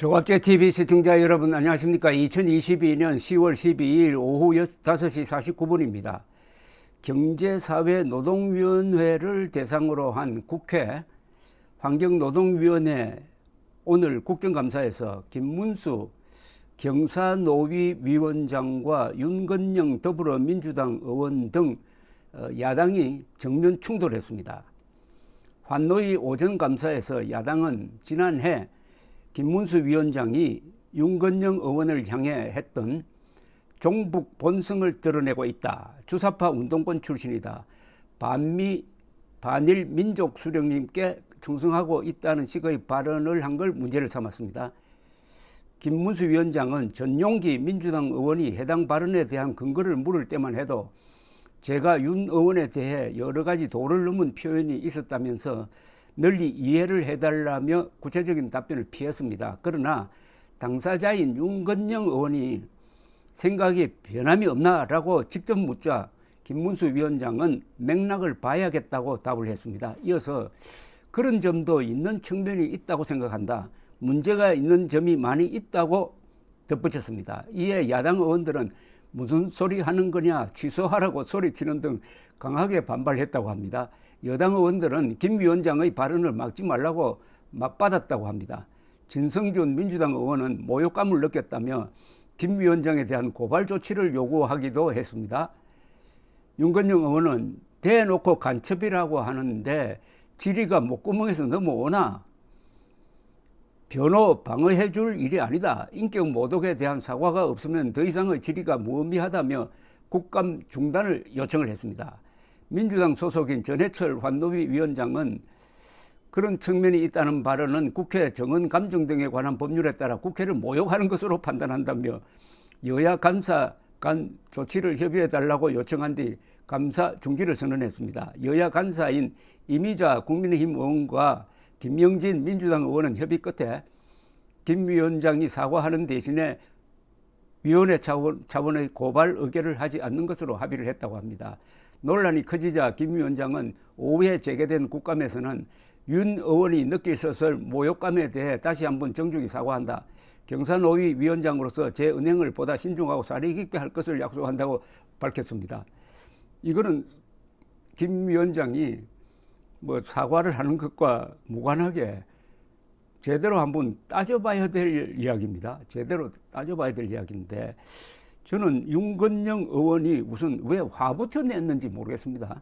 조갑제TV 시청자 여러분 안녕하십니까. 2022년 10월 12일 오후 5시 49분입니다. 경제사회노동위원회를 대상으로 한 국회 환경노동위원회 오늘 국정감사에서 김문수 경사노위위원장과 윤건영 더불어민주당 의원 등 야당이 정면 충돌했습니다. 환노위 오전 감사에서 야당은 지난해 김문수 위원장이 윤건영 의원을 향해 했던 종북 본성을 드러내고 있다. 주사파 운동권 출신이다. 반일 민족 수령님께 충성하고 있다는 식의 발언을 한 걸 문제를 삼았습니다. 김문수 위원장은 전용기 민주당 의원이 해당 발언에 대한 근거를 물을 때만 해도 제가 윤 의원에 대해 여러 가지 도를 넘은 표현이 있었다면서 널리 이해를 해달라며 구체적인 답변을 피했습니다. 그러나 당사자인 윤건영 의원이 생각이 변함이 없나라고 직접 묻자 김문수 위원장은 맥락을 봐야겠다고 답을 했습니다. 이어서 그런 점도 있는 측면이 있다고 생각한다. 문제가 있는 점이 많이 있다고 덧붙였습니다. 이에 야당 의원들은 무슨 소리 하는 거냐, 취소하라고 소리치는 등 강하게 반발했다고 합니다. 여당 의원들은 김 위원장의 발언을 막지 말라고 맞받았다고 합니다. 진성준 민주당 의원은 모욕감을 느꼈다며 김 위원장에 대한 고발 조치를 요구하기도 했습니다. 윤건영 의원은 대놓고 간첩이라고 하는데 질의가 목구멍에서 넘어오나 변호 방어해 줄 일이 아니다. 인격 모독에 대한 사과가 없으면 더 이상의 질의가 무의미하다며 국감 중단을 요청을 했습니다. 민주당 소속인 전해철 환노위 위원장은 그런 측면이 있다는 발언은 국회 정언 감정 등에 관한 법률에 따라 국회를 모욕하는 것으로 판단한다며 여야 간사 간 조치를 협의해달라고 요청한 뒤 감사 중지를 선언했습니다. 여야 간사인 이미자 국민의힘 의원과 김영진 민주당 의원은 협의 끝에 김 위원장이 사과하는 대신에 위원회 차원의 고발 의결을 하지 않는 것으로 합의를 했다고 합니다. 논란이 커지자 김 위원장은 오후에 재개된 국감에서는 윤 의원이 느끼셨을 모욕감에 대해 다시 한번 정중히 사과한다. 경사노위 위원장으로서 제 은행을 보다 신중하고 사리 깊게 할 것을 약속한다고 밝혔습니다. 이거는 김 위원장이 사과를 하는 것과 무관하게 제대로 한번 따져봐야 될 이야기입니다. 제대로 따져봐야 될 이야기인데 저는 윤건영 의원이 무슨 왜 화부터 냈는지 모르겠습니다.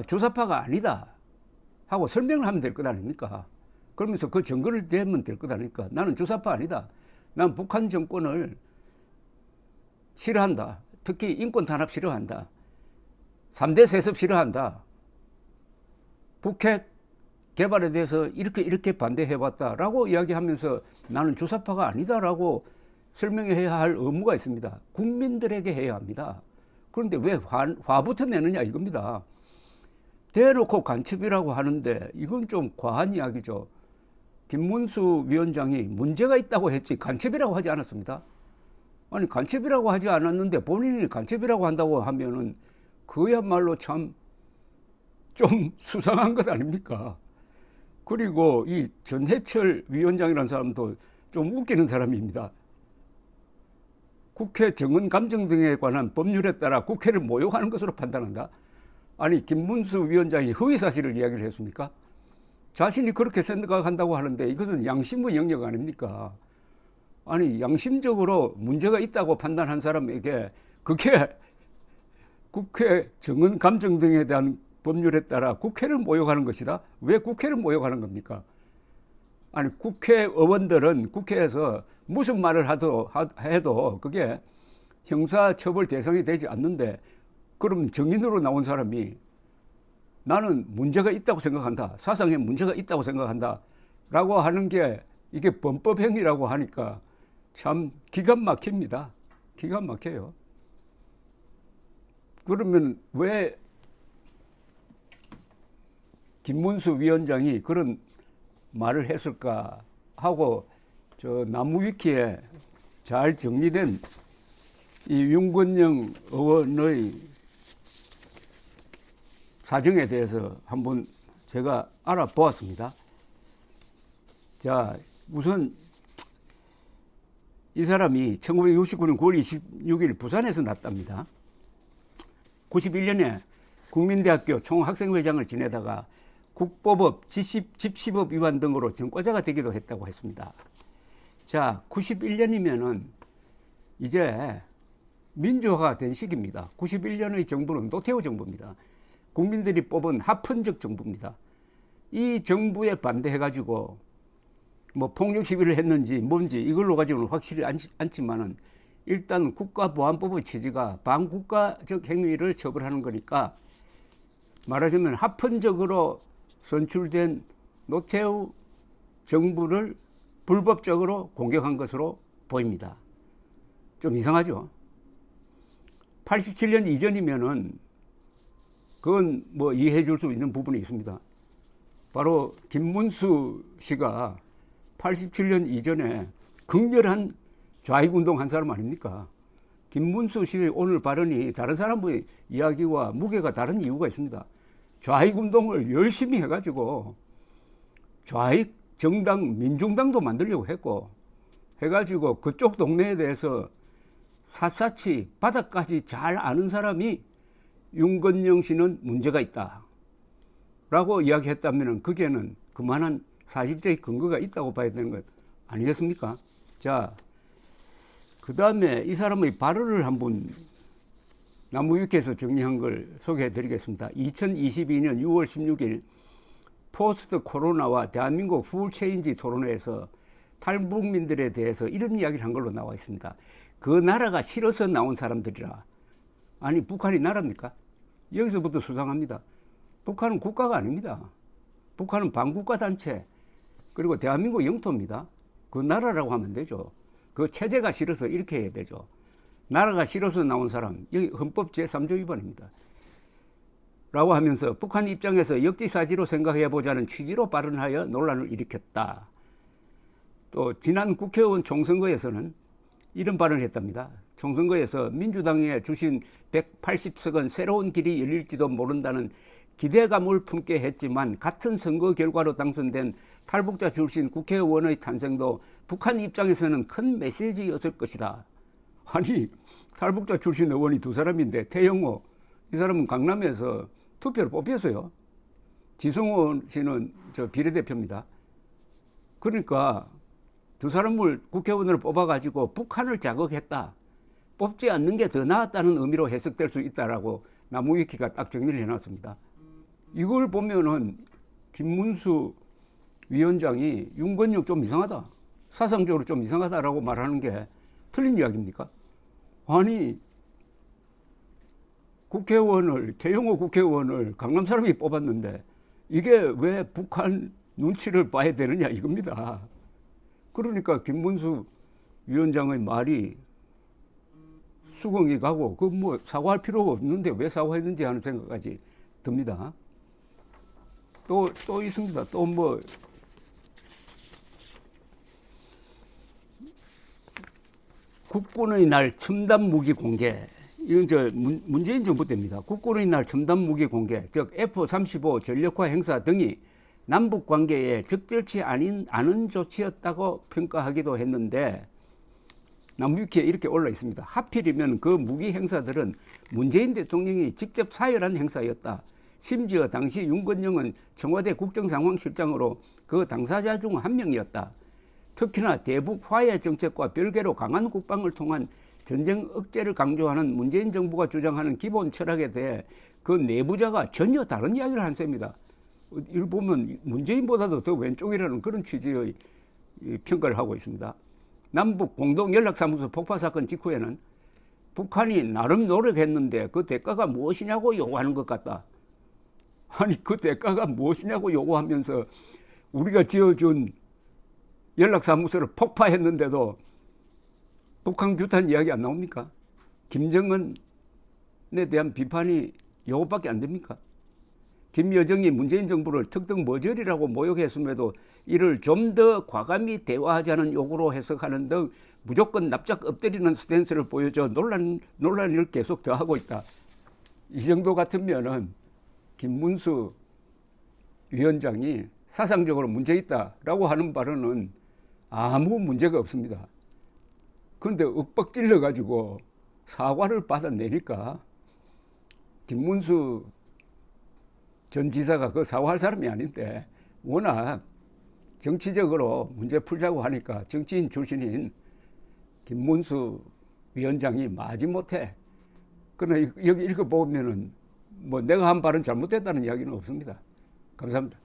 주사파가 아니다 하고 설명을 하면 될 것 아닙니까? 그러면서 그 증거를 대면 될 것 아닙니까? 나는 주사파 아니다. 난 북한 정권을 싫어한다. 특히 인권 탄압 싫어한다. 3대 세습 싫어한다. 북핵 개발에 대해서 이렇게 반대해봤다라고 이야기하면서 나는 주사파가 아니다라고 설명해야 할 의무가 있습니다. 국민들에게 해야 합니다. 그런데 왜 화부터 내느냐 이겁니다. 대놓고 간첩이라고 하는데 이건 좀 과한 이야기죠. 김문수 위원장이 문제가 있다고 했지 간첩이라고 하지 않았습니다. 아니 간첩이라고 하지 않았는데 본인이 간첩이라고 한다고 하면은 그야말로 참 좀 수상한 것 아닙니까? 그리고 이 전해철 위원장이라는 사람도 좀 웃기는 사람입니다. 국회 정언 감정 등에 관한 법률에 따라 국회를 모욕하는 것으로 판단한다. 아니 김문수 위원장이 허위사실을 이야기를 했습니까? 자신이 그렇게 생각한다고 하는데 이것은 양심의 영역 아닙니까? 아니 양심적으로 문제가 있다고 판단한 사람에게 그게 국회 정언 감정 등에 대한 법률에 따라 국회를 모욕하는 것이다? 왜 국회를 모욕하는 겁니까? 아니 국회의원들은 국회에서 무슨 말을 해도 그게 형사처벌 대상이 되지 않는데 그럼 정인으로 나온 사람이 나는 문제가 있다고 생각한다. 사상에 문제가 있다고 생각한다. 라고 하는 게 이게 범법행위라고 하니까 참 기가 막힙니다. 기가 막혀요. 그러면 왜 김문수 위원장이 그런 말을 했을까 하고 저 나무위키에 잘 정리된 이 윤건영 의원의 사정에 대해서 한번 제가 알아보았습니다. 자, 우선 이 사람이 1969년 9월 26일 부산에서 났답니다. 91년에 국민대학교 총학생회장을 지내다가 국보법, 집시법 위반 등으로 전과자가 되기도 했다고 했습니다. 자, 91년이면은 이제 민주화가 된 시기입니다. 91년의 정부는 노태우 정부입니다. 국민들이 뽑은 합헌적 정부입니다. 이 정부에 반대해가지고 뭐 폭력 시위를 했는지 뭔지 이걸로 가지고는 확실히 않지만은 일단 국가보안법의 취지가 반국가적 행위를 처벌하는 거니까 말하자면 합헌적으로 선출된 노태우 정부를 불법적으로 공격한 것으로 보입니다. 좀 이상하죠? 87년 이전이면은 그건 뭐 이해해 줄 수 있는 부분이 있습니다. 바로 김문수 씨가 87년 이전에 극렬한 좌익운동 한 사람 아닙니까? 김문수 씨의 오늘 발언이 다른 사람의 이야기와 무게가 다른 이유가 있습니다. 좌익운동을 열심히 해가지고 좌익 정당 민중당도 만들려고 했고 해가지고 그쪽 동네에 대해서 샅샅이 바닥까지 잘 아는 사람이 윤건영 씨는 문제가 있다 라고 이야기했다면 거기에는 그만한 사실적인 근거가 있다고 봐야 되는 것 아니겠습니까? 자, 그 다음에 이 사람의 발언을 한번 나무위키에서 정리한 걸 소개해 드리겠습니다. 2022년 6월 16일 포스트 코로나와 대한민국 풀 체인지 토론회에서 탈북민들에 대해서 이런 이야기를 한 걸로 나와 있습니다. 그 나라가 싫어서 나온 사람들이라. 아니, 북한이 나라입니까? 여기서부터 수상합니다. 북한은 국가가 아닙니다. 북한은 반국가 단체, 그리고 대한민국 영토입니다. 그 나라라고 하면 되죠. 그 체제가 싫어서 이렇게 해야 되죠. 나라가 싫어서 나온 사람, 여기 헌법 제3조 위반입니다. 라고 하면서 북한 입장에서 역지사지로 생각해보자는 취지로 발언하여 논란을 일으켰다. 또 지난 국회의원 총선거에서는 이런 발언을 했답니다. 총선거에서 민주당에 주신 180석은 새로운 길이 열릴지도 모른다는 기대감을 품게 했지만 같은 선거 결과로 당선된 탈북자 출신 국회의원의 탄생도 북한 입장에서는 큰 메시지였을 것이다. 아니, 탈북자 출신 의원이 두 사람인데 태영호, 이 사람은 강남에서 투표를 뽑혔어요. 지성호 씨는 저 비례대표입니다. 그러니까 두 사람을 국회의원으로 뽑아가지고 북한을 자극했다. 뽑지 않는 게 더 나았다는 의미로 해석될 수 있다라고 나무위키가 딱 정리를 해놨습니다. 이걸 보면은 김문수 위원장이 윤건영 좀 이상하다, 사상적으로 좀 이상하다라고 말하는 게 틀린 이야기입니까? 아니, 국회의원을, 태영호 국회의원을 강남 사람이 뽑았는데 이게 왜 북한 눈치를 봐야 되느냐 이겁니다. 그러니까 김문수 위원장의 말이 수긍이 가고 그 뭐 사과할 필요가 없는데 왜 사과했는지 하는 생각까지 듭니다. 또 있습니다. 또 뭐 국군의 날 첨단 무기 공개. 이건 저 문재인 정부 때입니다. 국군의 날 첨단 무기 공개, 즉 F-35 전력화 행사 등이 남북 관계에 적절치 않은 조치였다고 평가하기도 했는데 나무위키에 이렇게 올라 있습니다. 하필이면 그 무기 행사들은 문재인 대통령이 직접 사열한 행사였다. 심지어 당시 윤건영은 청와대 국정상황실장으로 그 당사자 중 한 명이었다. 특히나 대북 화해 정책과 별개로 강한 국방을 통한 전쟁 억제를 강조하는 문재인 정부가 주장하는 기본 철학에 대해 그 내부자가 전혀 다른 이야기를 한 셈입니다. 이걸 보면 문재인보다도 더 왼쪽이라는 그런 취지의 평가를 하고 있습니다. 남북 공동연락사무소 폭파 사건 직후에는 북한이 나름 노력했는데 그 대가가 무엇이냐고 요구하는 것 같다. 아니, 그 대가가 무엇이냐고 요구하면서 우리가 지어준 연락사무소를 폭파했는데도 북한 규탄 이야기 안 나옵니까? 김정은에 대한 비판이 이것밖에 안 됩니까? 김여정이 문재인 정부를 특등 머저리라고 모욕했음에도 이를 좀 더 과감히 대화하자는 요구로 해석하는 등 무조건 납작 엎드리는 스탠스를 보여줘 논란을 계속 더하고 있다. 이 정도 같으면은 김문수 위원장이 사상적으로 문제 있다라고 하는 발언은 아무 문제가 없습니다. 그런데 윽박 질러가지고 사과를 받아내니까 김문수 전 지사가 그 사과할 사람이 아닌데 워낙 정치적으로 문제 풀자고 하니까 정치인 출신인 김문수 위원장이 마지못해. 그러나 여기 읽어보면은 뭐 내가 한 발은 잘못됐다는 이야기는 없습니다. 감사합니다.